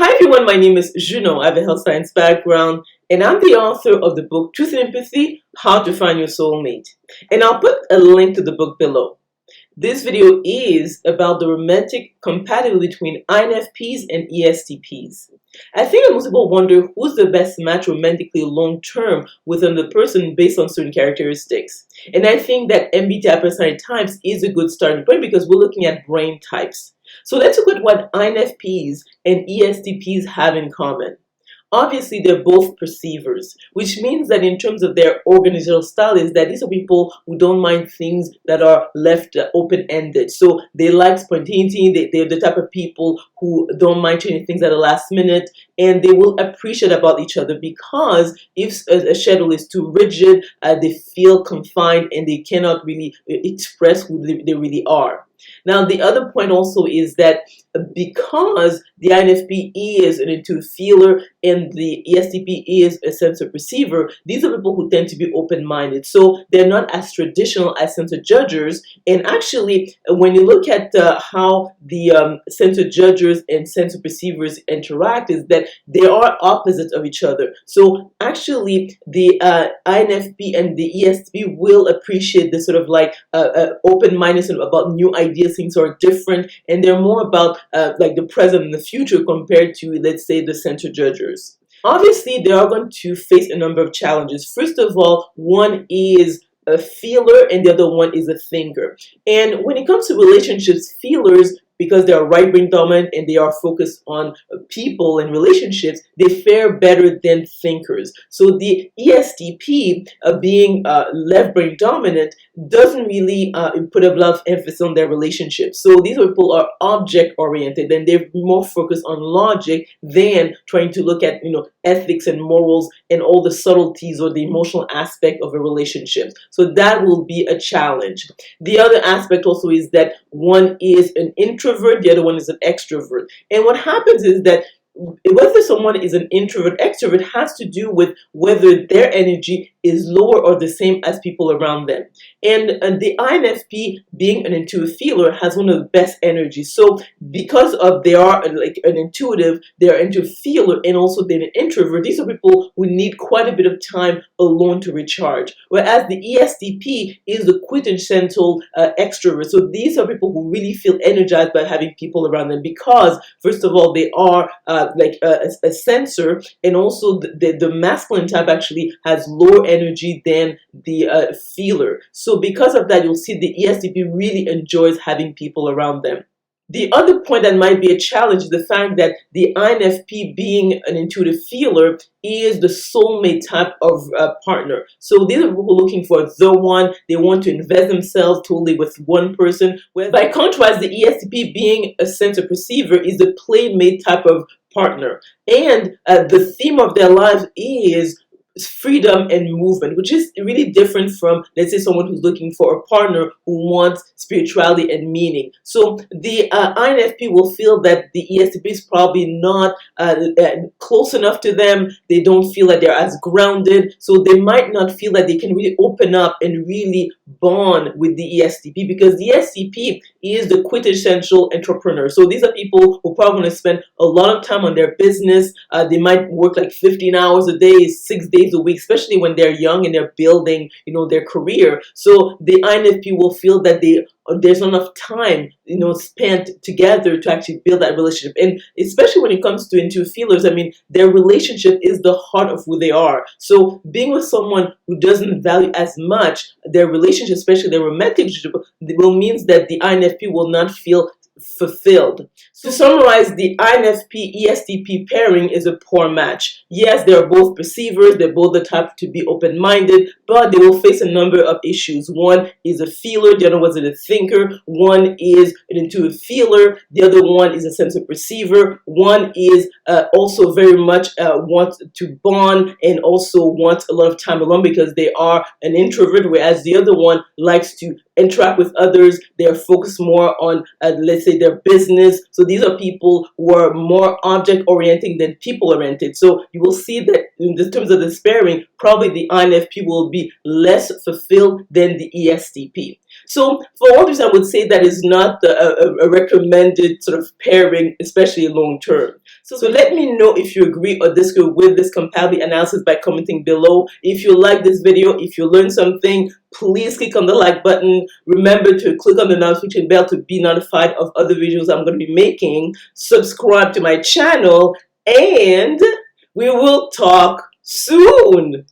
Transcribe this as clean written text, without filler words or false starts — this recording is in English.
Hi everyone, my name is Junon. I have a health science background and I'm the author of the book Truth and Empathy, How to Find Your Soulmate. And I'll put a link to the book below. This video is about the romantic compatibility between INFPs and ESTPs. I think most people wonder who's the best match romantically long-term with another person based on certain characteristics. And I think that MBTI personality types is a good starting point because we're looking at brain types. So let's look at what INFPs and ESTPs have in common. Obviously, they're both perceivers, which means that in terms of their organizational style is that these are people who don't mind things that are left open-ended. So they like spontaneity, they're the type of people who don't mind changing things at the last minute, and they will appreciate about each other because if a schedule is too rigid, they feel confined and they cannot really express who they really are. Now, the other point also is that because the INFP is an intuitive feeler and the ESTP is a sensor perceiver, these are people who tend to be open-minded. So they're not as traditional as sensor judgers. And actually, when you look at how the sensor judgers and sensor perceivers interact, is that they are opposites of each other. So actually, the INFP and the ESTP will appreciate this sort of like open-mindedness about new ideas, things are different, and they're more about like the present and the future compared to, let's say, the sensor judgers. Obviously, they are going to face a number of challenges. First of all, one is a feeler and the other one is a thinker. And when it comes to relationships, feelers, because they are right brain dominant and they are focused on people and relationships, they fare better than thinkers. So the ESTP, being left brain dominant, doesn't really put a lot of emphasis on their relationships. So these people are object oriented and they're more focused on logic than trying to look at ethics and morals and all the subtleties or the emotional aspect of a relationship. So that will be a challenge. The other aspect also is that one is an introvert, the other one is an extrovert. And what happens is that whether someone is an introvert, extrovert has to do with whether their energy is lower or the same as people around them. And the INFP, being an intuitive feeler, has one of the best energies. So because of they are like an intuitive, they are intuitive feeler, and also they're an introvert, these are people who need quite a bit of time alone to recharge. Whereas the ESTP is the quintessential extrovert. So these are people who really feel energized by having people around them because, first of all, they are like a sensor, and also the masculine type actually has lower energy than the feeler. So because of that, you'll see the ESTP really enjoys having people around them. The other point that might be a challenge is the fact that the INFP, being an intuitive feeler, is the soulmate type of partner. So these are people who are looking for the one. They want to invest themselves totally with one person. Where by contrast, the ESTP, being a sensor perceiver, is the playmate type of partner. And the theme of their lives is freedom and movement, which is really different from, let's say, someone who's looking for a partner who wants spirituality and meaning. So the INFP will feel that the ESTP is probably not close enough to them. They don't feel that they're as grounded, so they might not feel that they can really open up and really bond with the ESTP because the ESTP is the quintessential entrepreneur. So these are people who probably going to spend a lot of time on their business. They might work like 15 hours a day, 6 days a week, especially when they're young and they're building, their career. So the INFP will feel that there's not enough time, spent together to actually build that relationship. And especially when it comes to intuitive feelers, their relationship is the heart of who they are. So being with someone who doesn't value as much their relationship, especially their romantic relationship, will means that the INFP will not feel fulfilled. So to summarize, the INFP ESTP pairing is a poor match. Yes, they are both perceivers, they're both the type to be open-minded, but they will face a number of issues. One is a feeler, the other one is a thinker. One is an intuitive feeler, the other one is a sensor perceiver. One is also very much wants to bond and also wants a lot of time alone because they are an introvert, whereas the other one likes to interact with others. They are focused more on, let's say, their business. So these are people who are more object-oriented than people-oriented. So you will see that in the terms of the pairing, probably the INFP will be less fulfilled than the ESTP. So for all this, I would say that is not a recommended sort of pairing, especially long term. So let me know if you agree or disagree with this compatibility analysis by commenting below. If you like this video, if you learned something, please click on the like button. Remember to click on the notification bell to be notified of other videos I'm going to be making. Subscribe to my channel, and we will talk soon.